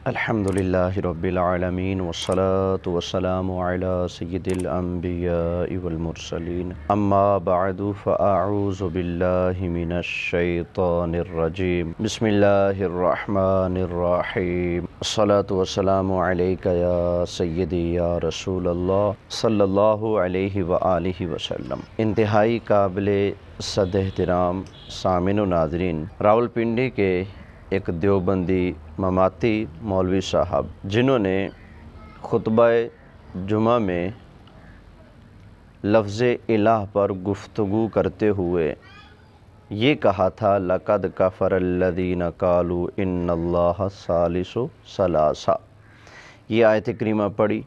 الحمدللہ رب العالمین والصلاة والسلام علی سید الانبیاء والمرسلین اما بعد فاعوذ باللہ من الشیطان الرجیم بسم اللہ الرحمن الرحیم الصلاة والسلام علیک یا سیدی یا رسول اللہ صلی اللہ علیہ وآلہ وسلم۔ انتہائی قابل صد احترام سامعین و ناظرین، راولپنڈی کے ایک دیوبندی مماتی مولوی صاحب جنہوں نے خطبہ جمعہ میں لفظ الہ پر گفتگو کرتے ہوئے یہ کہا تھا لَقَدْ كَفَرَ الَّذِينَ قَالُوا إِنَّ اللَّهَ ثَالِثُ ثَلَاثَةٍ، یہ آیت کریمہ پڑھی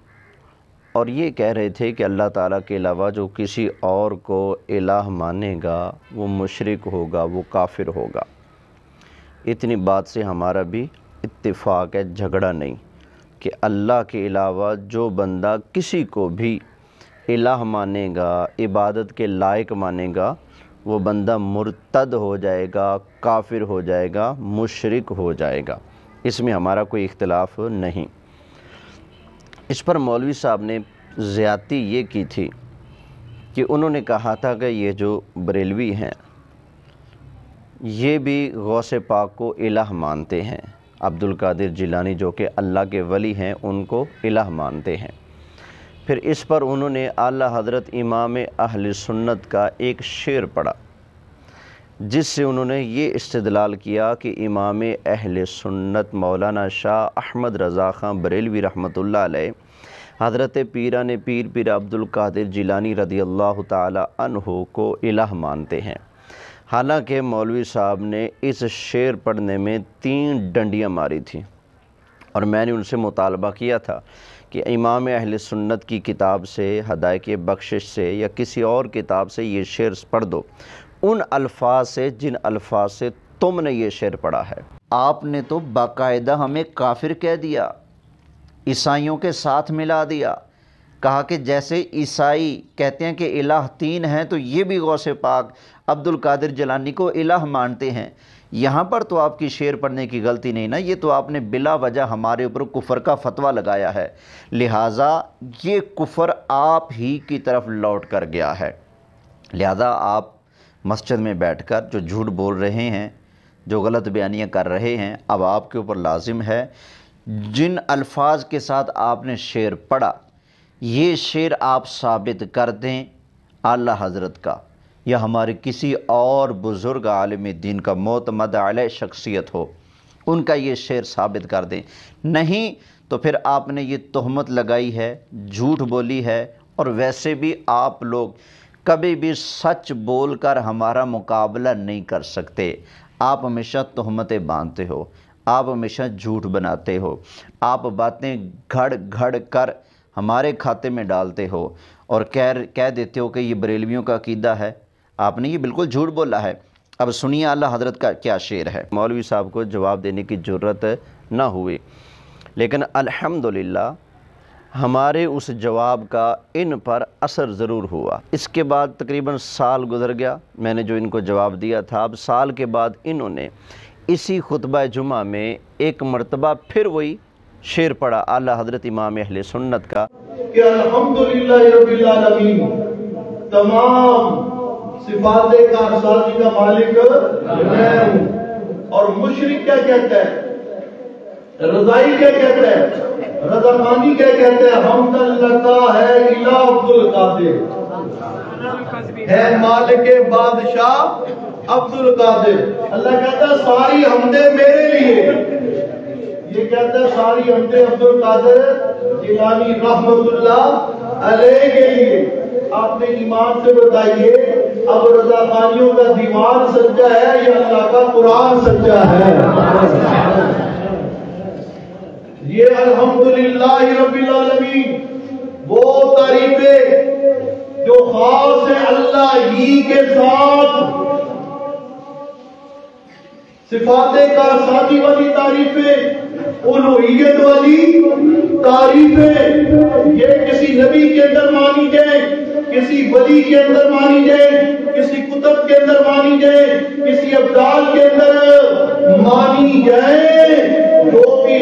اور یہ کہہ رہے تھے کہ اللہ تعالیٰ کے علاوہ جو کسی اور کو الہ مانے گا وہ مشرک ہوگا، وہ کافر ہوگا۔ اتنی بات سے ہمارا بھی اتفاق ہے، جھگڑا نہیں، کہ اللہ کے علاوہ جو بندہ کسی کو بھی الہ مانے گا، عبادت کے لائق مانے گا، وہ بندہ مرتد ہو جائے گا، کافر ہو جائے گا، مشرک ہو جائے گا۔ اس میں ہمارا کوئی اختلاف نہیں۔ اس پر مولوی صاحب نے زیادتی یہ کی تھی کہ انہوں نے کہا تھا کہ یہ جو بریلوی ہیں یہ بھی غوث پاک کو الہ مانتے ہیں، عبد القادر جیلانی جو کہ اللہ کے ولی ہیں ان کو الہ مانتے ہیں۔ پھر اس پر انہوں نے اعلیٰ حضرت امام اہل سنت کا ایک شعر پڑھا جس سے انہوں نے یہ استدلال کیا کہ امام اہل سنت مولانا شاہ احمد رضا خان بریلوی رحمۃ اللہ علیہ حضرت پیران پیر عبد القادر جیلانی رضی اللہ تعالی عنہ کو الہ مانتے ہیں۔ حالانکہ مولوی صاحب نے اس شعر پڑھنے میں 3 ڈنڈیاں ماری تھیں اور میں نے ان سے مطالبہ کیا تھا کہ امام اہل سنت کی کتاب سے، ہدایت بخشش سے یا کسی اور کتاب سے یہ شعر پڑھ دو، ان الفاظ سے جن الفاظ سے تم نے یہ شعر پڑھا ہے۔ آپ نے تو باقاعدہ ہمیں کافر کہہ دیا، عیسائیوں کے ساتھ ملا دیا، کہا کہ جیسے عیسائی کہتے ہیں کہ الہ 3 ہیں تو یہ بھی غوث پاک عبد القادر جیلانی کو الہ مانتے ہیں۔ یہاں پر تو آپ کی شعر پڑھنے کی غلطی نہیں نا، یہ تو آپ نے بلا وجہ ہمارے اوپر کفر کا فتویٰ لگایا ہے، لہٰذا یہ کفر آپ ہی کی طرف لوٹ کر گیا ہے۔ لہٰذا آپ مسجد میں بیٹھ کر جو جھوٹ بول رہے ہیں، جو غلط بیانیاں کر رہے ہیں، اب آپ کے اوپر لازم ہے جن الفاظ کے ساتھ آپ نے شعر پڑھا یہ شعر آپ ثابت کر دیں، اعلیٰ حضرت کا یا ہمارے کسی اور بزرگ عالم دین کا معتمد علیہ شخصیت ہو ان کا یہ شعر ثابت کر دیں، نہیں تو پھر آپ نے یہ تہمت لگائی ہے، جھوٹ بولی ہے، اور ویسے بھی آپ لوگ کبھی بھی سچ بول کر ہمارا مقابلہ نہیں کر سکتے۔ آپ ہمیشہ تہمتیں باندھتے ہو، آپ ہمیشہ جھوٹ بناتے ہو، آپ باتیں گھڑ گھڑ کر ہمارے کھاتے میں ڈالتے ہو اور کہہ دیتے ہو کہ یہ بریلویوں کا عقیدہ ہے۔ آپ نے یہ بالکل جھوٹ بولا ہے۔ اب سنیے اعلیٰ حضرت کا کیا شعر ہے۔ مولوی صاحب کو جواب دینے کی جرت نہ ہوئی، لیکن الحمدللہ ہمارے اس جواب کا ان پر اثر ضرور ہوا۔ اس کے بعد تقریباً سال گزر گیا، میں نے جو ان کو جواب دیا تھا، اب سال کے بعد انہوں نے اسی خطبہ جمعہ میں ایک مرتبہ پھر وہی شعر پڑھا اعلیٰ حضرت امام اہل سنت کا کہ الحمدللہ رب العالمین، تمام صفات کارسازی کا مالک میں ہوں۔ اور مشرک کیا کہتا ہے، رضائی کیا کہتا ہے، رضا خانی کیا کہتا ہے، حمد اللہ ہے الہ عبد القادر، ہے مالک بادشاہ عبد القادر۔ اللہ کہتا ہے ساری حمدیں میرے لیے، یہ کہتا ہے ساری حمدیں عبد القادر جیلانی رحمت اللہ علیہ کے لیے۔ آپ نے ایمان سے بتائیے اب رضا خانیوں کا دیوان سچا ہے یا اللہ کا قرآن سچا ہے؟ یہ الحمدللہ رب العالمین وہ تعریفیں جو خاص ہے اللہ ہی کے ساتھ، صفات کارسازی والی تعریفیں، الوہیت والی تعریفیں، یہ کسی نبی کے اندر مانی جائے، کسی ولی کے اندر مانی جائے، کسی کتب کے اندر مانی جائے، کسی ابدال کے اندر مانی جائے، جو بھی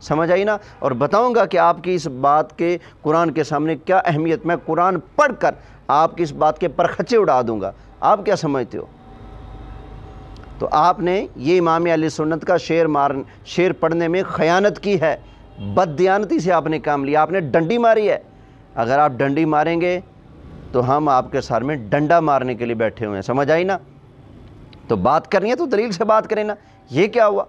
سمجھ آئی نا؟ اور بتاؤں گا کہ آپ کی اس بات کے قرآن کے سامنے کیا اہمیت، میں قرآن پڑھ کر آپ کی اس بات کے پرخچے اڑا دوں گا۔ آپ کیا سمجھتے ہو؟ تو آپ نے یہ امام اہل سنت کا شعر پڑھنے میں خیانت کی ہے، بددیانتی سے آپ نے کام لیا، آپ نے ڈنڈی ماری ہے۔ اگر آپ ڈنڈی ماریں گے تو ہم آپ کے سر میں ڈنڈا مارنے کے لیے بیٹھے ہوئے ہیں، سمجھ آئی نا؟ تو بات کرنی ہے تو دلیل سے بات کریں نا۔ یہ کیا ہوا؟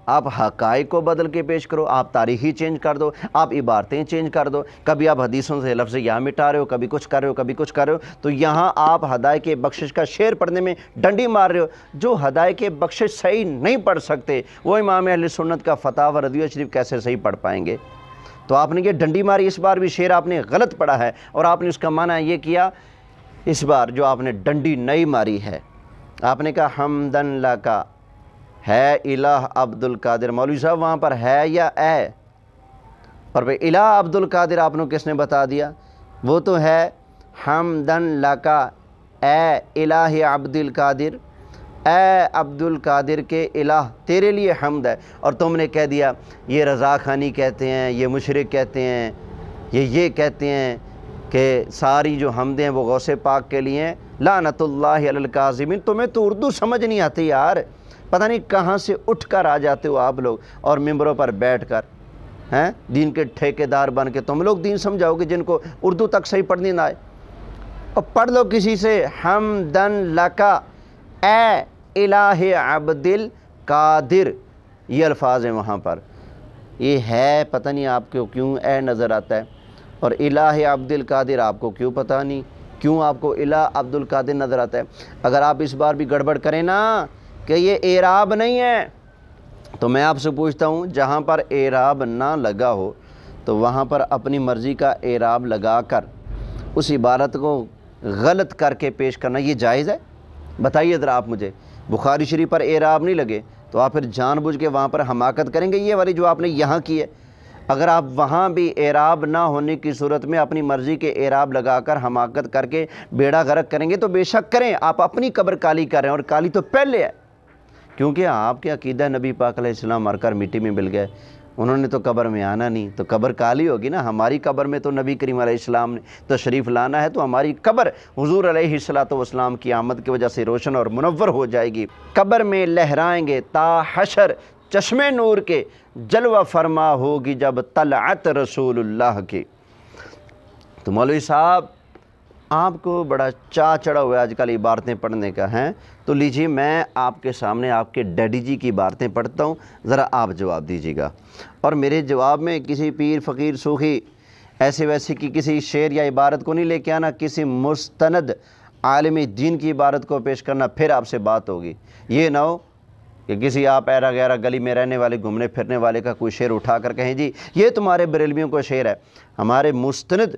آپ حقائق کو بدل کے پیش کرو، آپ تاریخی چینج کر دو، آپ عبارتیں چینج کر دو، کبھی آپ حدیثوں سے لفظ یا مٹا رہے ہو، کبھی کچھ کر رہے ہو، کبھی کچھ کر رہے ہو، تو یہاں آپ ہدایت بخشش کا شعر پڑھنے میں ڈنڈی مار رہے ہو۔ جو ہدایت بخشش صحیح نہیں پڑھ سکتے وہ امام اہل سنت کا فتاوی رضویہ شریف کیسے صحیح پڑھ پائیں گے؟ تو آپ نے یہ ڈنڈی ماری، اس بار بھی شعر آپ نے غلط پڑھا ہے، اور آپ نے اس کا معنی یہ کیا، اس بار جو آپ نے ڈنڈی نئی ماری ہے، آپ نے کہا حمدن لکا ہے الہ عبد القادر۔ مولوی صاحب وہاں پر ہے یا اے؟ اور بھئی الہ عبد القادر آپ نے کس نے بتا دیا؟ وہ تو ہے حمدن لکا اے الہ عبد القادر، اے عبد القادر کے الہ تیرے لیے حمد ہے، اور تم نے کہہ دیا یہ رضا خانی کہتے ہیں، یہ مشرک کہتے ہیں، یہ کہتے ہیں کہ ساری جو حمدیں وہ غوث پاک کے لیے ہیں، لعنت اللہ علی الکاذبین۔ تمہیں تو اردو سمجھ نہیں آتی یار، پتہ نہیں کہاں سے اٹھ کر آ جاتے ہو آپ لوگ، اور ممبروں پر بیٹھ کر ہیں دین کے ٹھیکیدار بن کے تم لوگ دین سمجھاؤ گے جن کو اردو تک صحیح پڑھنی نہ آئے۔ اور پڑھ لو کسی سے حمدن لکا اے الہ عبد القادر، یہ الفاظ ہیں وہاں پر۔ یہ ہے پتہ نہیں آپ کو کیوں اے نظر آتا ہے، اور الہ عبد القادر آپ کو کیوں پتہ نہیں کیوں آپ کو الہ عبد القادر نظر آتا ہے۔ اگر آپ اس بار بھی گڑبڑ کریں نا کہ یہ اعراب نہیں ہے، تو میں آپ سے پوچھتا ہوں جہاں پر اعراب نہ لگا ہو تو وہاں پر اپنی مرضی کا اعراب لگا کر اس عبارت کو غلط کر کے پیش کرنا یہ جائز ہے؟ بتائیے ذرا آپ مجھے۔ بخاری شریف پر اعراب نہیں لگے تو آپ پھر جان بوجھ کے وہاں پر حماقت کریں گے، یہ والی جو آپ نے یہاں کی ہے۔ اگر آپ وہاں بھی اعراب نہ ہونے کی صورت میں اپنی مرضی کے اعراب لگا کر حماقت کر کے بیڑا غرق کریں گے تو بے شک کریں، آپ اپنی قبر کالی کر رہے ہیں، اور کالی تو پہلے ہے، کیونکہ آپ کے عقیدہ نبی پاک علیہ السلام مر کر مٹی میں مل گئے، انہوں نے تو قبر میں آنا نہیں، تو قبر کالی ہوگی نا۔ ہماری قبر میں تو نبی کریم علیہ السلام نے تشریف لانا ہے، تو ہماری قبر حضور علیہ السلام کی آمد کی وجہ سے روشن اور منور ہو جائے گی۔ قبر میں لہرائیں گے تا حشر چشمے نور کے، جلوہ فرما ہوگی جب طلعت رسول اللہ کی۔ تو مولوی صاحب آپ کو بڑا چڑھا ہوا ہے آج کل عبارتیں پڑھنے کا ہیں، تو لیجیے میں آپ کے سامنے آپ کے ڈیڈی جی کی عبارتیں پڑھتا ہوں، ذرا آپ جواب دیجیے گا، اور میرے جواب میں کسی پیر فقیر صوفی ایسے ویسے کی کسی شعر یا عبارت کو نہیں لے کے آنا، کسی مستند عالم دین کی عبارت کو پیش کرنا، پھر آپ سے بات ہوگی۔ یہ نہ ہو کہ کسی آپ ایرا غیرہ گلی میں رہنے والے گھومنے پھرنے والے کا کوئی شعر اٹھا کر کہیں جی یہ تمہارے بریلویوں کو شعر ہے۔ ہمارے مستند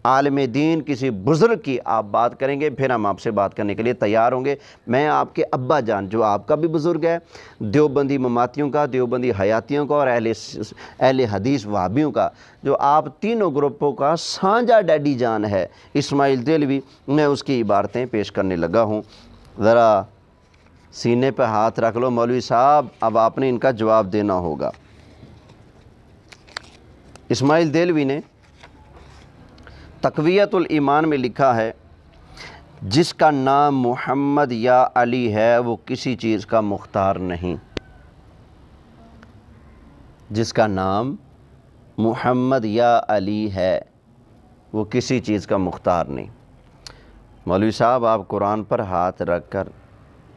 عالم دین کسی بزرگ کی آپ بات کریں گے، پھر ہم آپ سے بات کرنے کے لیے تیار ہوں گے۔ میں آپ کے ابا جان جو آپ کا بھی بزرگ ہے، دیوبندی مماتیوں کا، دیوبندی حیاتیوں کا، اور اہل حدیث وہابیوں کا، جو آپ تینوں گروپوں کا سانجا ڈیڈی جان ہے اسماعیل دہلوی، میں اس کی عبارتیں پیش کرنے لگا ہوں۔ ذرا سینے پہ ہاتھ رکھ لو مولوی صاحب، اب آپ نے ان کا جواب دینا ہوگا۔ اسماعیل دہلوی نے تقویت الایمان میں لکھا ہے، جس کا نام محمد یا علی ہے وہ کسی چیز کا مختار نہیں۔ جس کا نام محمد یا علی ہے وہ کسی چیز کا مختار نہیں۔ مولوی صاحب آپ قرآن پر ہاتھ رکھ کر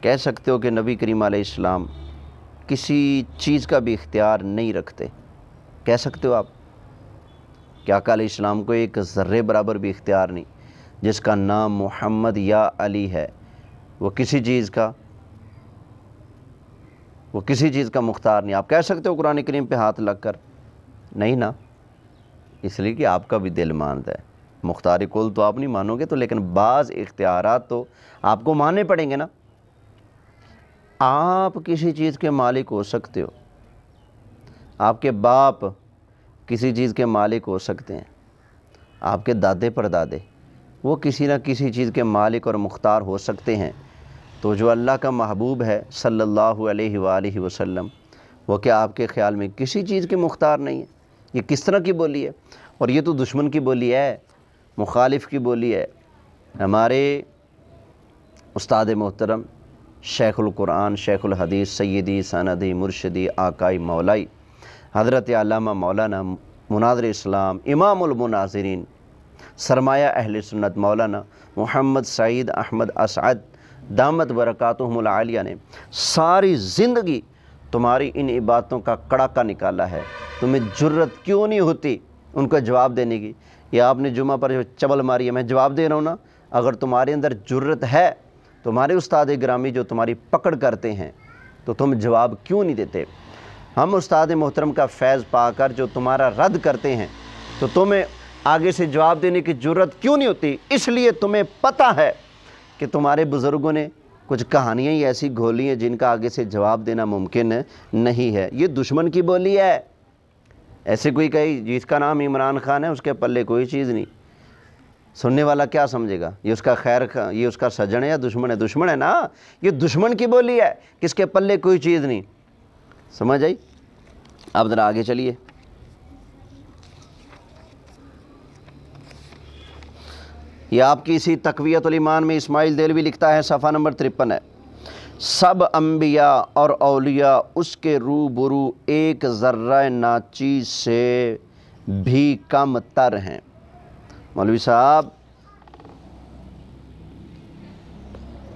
کہہ سکتے ہو کہ نبی کریم علیہ السلام کسی چیز کا بھی اختیار نہیں رکھتے، کہہ سکتے ہو آپ کہ آقا علیہ السلام کو ایک ذرے برابر بھی اختیار نہیں؟ جس کا نام محمد یا علی ہے وہ کسی چیز کا مختار نہیں، آپ کہہ سکتے ہو قرآن کریم پہ ہاتھ لگ کر؟ نہیں نا، اس لیے کہ آپ کا بھی دل ماند ہے۔ مختار کل تو آپ نہیں مانو گے، تو لیکن بعض اختیارات تو آپ کو ماننے پڑیں گے نا۔ آپ کسی چیز کے مالک ہو سکتے ہو، آپ کے باپ کسی چیز کے مالک ہو سکتے ہیں، آپ کے دادے پردادے وہ کسی نہ کسی چیز کے مالک اور مختار ہو سکتے ہیں، تو جو اللہ کا محبوب ہے صلی اللہ علیہ وآلہ وسلم وہ کیا آپ کے خیال میں کسی چیز کے مختار نہیں ہے؟ یہ کس طرح کی بولی ہے؟ اور یہ تو دشمن کی بولی ہے، مخالف کی بولی ہے۔ ہمارے استاد محترم شیخ القرآن، شیخ الحدیث، سیدی سندی مرشدی آقائی مولائی حضرت علامہ مولانا مناظر اسلام امام المناظرین سرمایہ اہل سنت مولانا محمد سعید احمد اسعد دامت برکاتہم العالیہ نے ساری زندگی تمہاری ان عبادتوں کا کڑاکا نکالا ہے، تمہیں جرت کیوں نہیں ہوتی ان کو جواب دینے کی؟ یہ آپ نے جمعہ پر جو چبل ماری ہے، میں جواب دے رہا ہوں نا، اگر تمہارے اندر جرت ہے، تمہارے استاد گرامی جو تمہاری پکڑ کرتے ہیں، تو تم جواب کیوں نہیں دیتے؟ ہم استاد محترم کا فیض پا کر جو تمہارا رد کرتے ہیں، تو تمہیں آگے سے جواب دینے کی جرت کیوں نہیں ہوتی؟ اس لیے تمہیں پتہ ہے کہ تمہارے بزرگوں نے کچھ کہانیاں ہی ایسی گھولی ہیں جن کا آگے سے جواب دینا ممکن نہیں ہے۔ یہ دشمن کی بولی ہے۔ ایسے کوئی کہے جس کا نام عمران خان ہے اس کے پلے کوئی چیز نہیں، سننے والا کیا سمجھے گا؟ یہ اس کا خیر، یہ اس کا سجن ہے یا دشمن ہے؟ دشمن ہے نا، یہ دشمن کی بولی ہے، کس کے پلے کوئی چیز نہیں۔ سمجھ آئی؟ اب ذرا آگے چلیے۔ یہ آپ کی اسی تقویت الایمان میں اسماعیل دہلوی لکھتا ہے، صفحہ نمبر 53 ہے، سب انبیاء اور اولیاء اس کے روبرو ایک ذرہ ناچیز سے بھی کم تر ہیں۔ مولوی صاحب،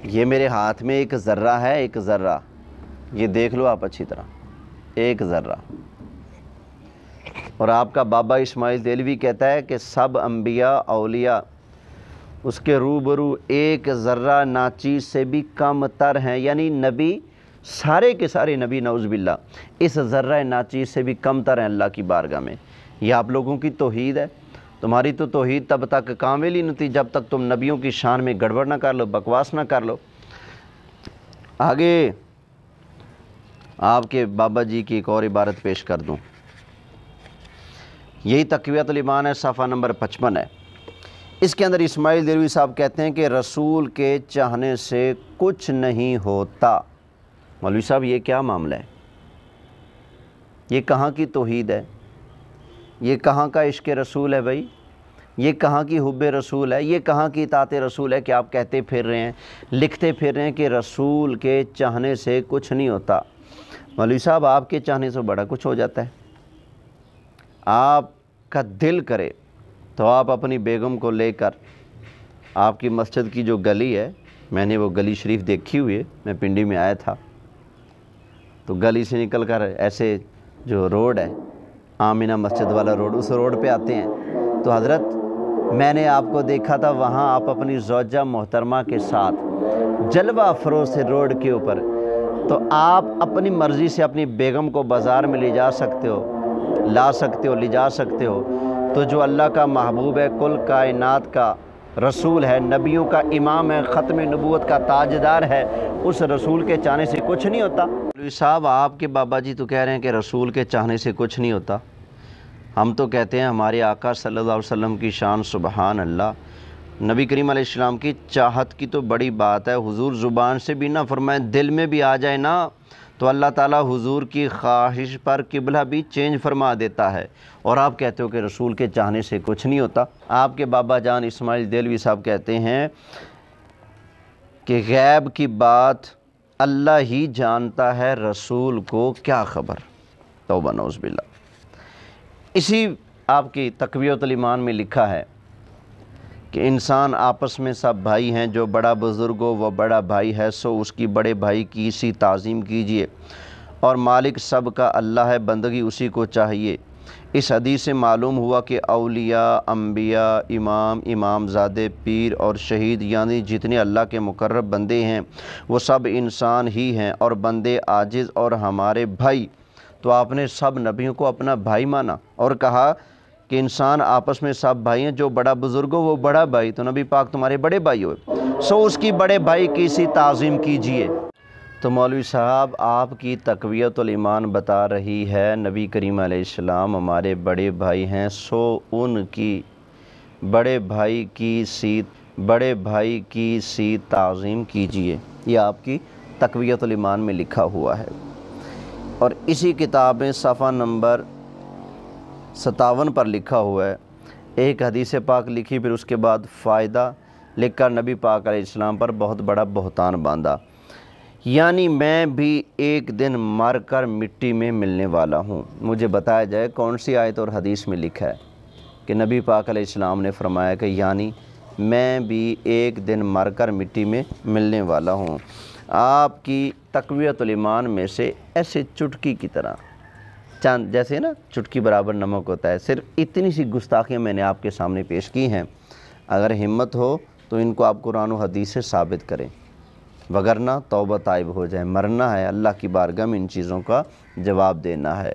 یہ میرے ہاتھ میں ایک ذرہ ہے، ایک ذرہ، یہ دیکھ لو آپ اچھی طرح، ایک ذرہ، اور آپ کا بابا اسماعیل دہلوی کہتا ہے کہ سب انبیاء اولیاء اس کے روبرو ایک ذرہ ناچیز سے بھی کم تر ہیں، یعنی نبی، سارے کے سارے نبی نعوذ باللہ اس ذرہ ناچیز سے بھی کم تر ہیں اللہ کی بارگاہ میں۔ یہ آپ لوگوں کی توحید ہے۔ تمہاری تو توحید تب تک کامل ہی نہیں تھی جب تک تم نبیوں کی شان میں گڑبڑ نہ کر لو، بکواس نہ کر لو۔ آگے آپ کے بابا جی کی ایک اور عبارت پیش کر دوں، یہی تقویت الایمان ہے، صفحہ نمبر 55 ہے۔ اس کے اندر اسماعیل دہلوی صاحب کہتے ہیں کہ رسول کے چاہنے سے کچھ نہیں ہوتا۔ مولوی صاحب یہ کیا معاملہ ہے؟ یہ کہاں کی توحید ہے؟ یہ کہاں کا عشق رسول ہے بھائی؟ یہ کہاں کی حب رسول ہے؟ یہ کہاں کی اطاعت رسول ہے کہ آپ کہتے پھر رہے ہیں، لکھتے پھر رہے ہیں کہ رسول کے چاہنے سے کچھ نہیں ہوتا؟ مولوی صاحب آپ کے چاہنے سے بڑا کچھ ہو جاتا ہے۔ آپ کا دل کرے تو آپ اپنی بیگم کو لے کر آپ کی مسجد کی جو گلی ہے، میں نے وہ گلی شریف دیکھی ہوئی ہے، میں پنڈی میں آیا تھا، تو گلی سے نکل کر ایسے جو روڈ ہے آمینہ مسجد والا روڈ، اس روڈ پہ آتے ہیں تو حضرت میں نے آپ کو دیکھا تھا وہاں آپ اپنی زوجہ محترمہ کے ساتھ جلوہ افروز سے روڈ کے اوپر، تو آپ اپنی مرضی سے اپنی بیگم کو بازار میں لے جا سکتے ہو، لا سکتے ہو، لے جا سکتے ہو، تو جو اللہ کا محبوب ہے، کل کائنات کا رسول ہے، نبیوں کا امام ہے، ختم نبوت کا تاجدار ہے، اس رسول کے چاہنے سے کچھ نہیں ہوتا؟ مولوی صاحب آپ کے بابا جی تو کہہ رہے ہیں کہ رسول کے چاہنے سے کچھ نہیں ہوتا، ہم تو کہتے ہیں ہمارے آقا صلی اللہ علیہ وسلم کی شان سبحان اللہ، نبی کریم علیہ السلام کی چاہت کی تو بڑی بات ہے، حضور زبان سے بھی نہ فرمائیں، دل میں بھی آ جائے نا تو اللہ تعالیٰ حضور کی خواہش پر قبلہ بھی چینج فرما دیتا ہے، اور آپ کہتے ہو کہ رسول کے چاہنے سے کچھ نہیں ہوتا۔ آپ کے بابا جان اسماعیل دہلوی صاحب کہتے ہیں کہ غیب کی بات اللہ ہی جانتا ہے، رسول کو کیا خبر؟ توبہ نعوذ باللہ۔ اسی آپ کی تقویت الایمان میں لکھا ہے کہ انسان آپس میں سب بھائی ہیں، جو بڑا بزرگ ہو وہ بڑا بھائی ہے، سو اس کی بڑے بھائی کی اسی تعظیم کیجیے، اور مالک سب کا اللہ ہے، بندگی اسی کو چاہیے۔ اس حدیث سے معلوم ہوا کہ اولیاء، انبیاء، امام، امامزادے، پیر اور شہید، یعنی جتنے اللہ کے مقرب بندے ہیں وہ سب انسان ہی ہیں اور بندے عاجز اور ہمارے بھائی۔ تو آپ نے سب نبیوں کو اپنا بھائی مانا اور کہا کہ انسان آپس میں سب بھائی ہیں، جو بڑا بزرگ ہو وہ بڑا بھائی، تو نبی پاک تمہارے بڑے بھائی ہوئے، سو اس کی بڑے بھائی کی اسی تعظیم کیجیے۔ تو مولوی صاحب آپ کی تقویت الایمان بتا رہی ہے نبی کریم علیہ السلام ہمارے بڑے بھائی ہیں، سو ان کی بڑے بھائی کی سی تعظیم کیجیے۔ یہ آپ کی تقویت الایمان میں لکھا ہوا ہے۔ اور اسی کتاب میں صفحہ نمبر 57 پر لکھا ہوا ہے، ایک حدیث پاک لکھی، پھر اس کے بعد فائدہ لکھ کر نبی پاک علیہ السلام پر بہت بڑا بہتان باندھا، یعنی میں بھی ایک دن مر کر مٹی میں ملنے والا ہوں۔ مجھے بتایا جائے کون سی آیت اور حدیث میں لکھا ہے کہ نبی پاک علیہ السلام نے فرمایا کہ یعنی میں بھی ایک دن مر کر مٹی میں ملنے والا ہوں۔ آپ کی تقویت الایمان میں سے ایسے چٹکی کی طرح، چاند جیسے نا چٹکی برابر نمک ہوتا ہے، صرف اتنی سی گستاخیاں میں نے آپ کے سامنے پیش کی ہیں، اگر ہمت ہو تو ان کو آپ قرآن و حدیث سے ثابت کریں، وگرنہ توبہ طائب ہو جائیں۔ مرنا ہے، اللہ کی بارگاہ میں ان چیزوں کا جواب دینا ہے۔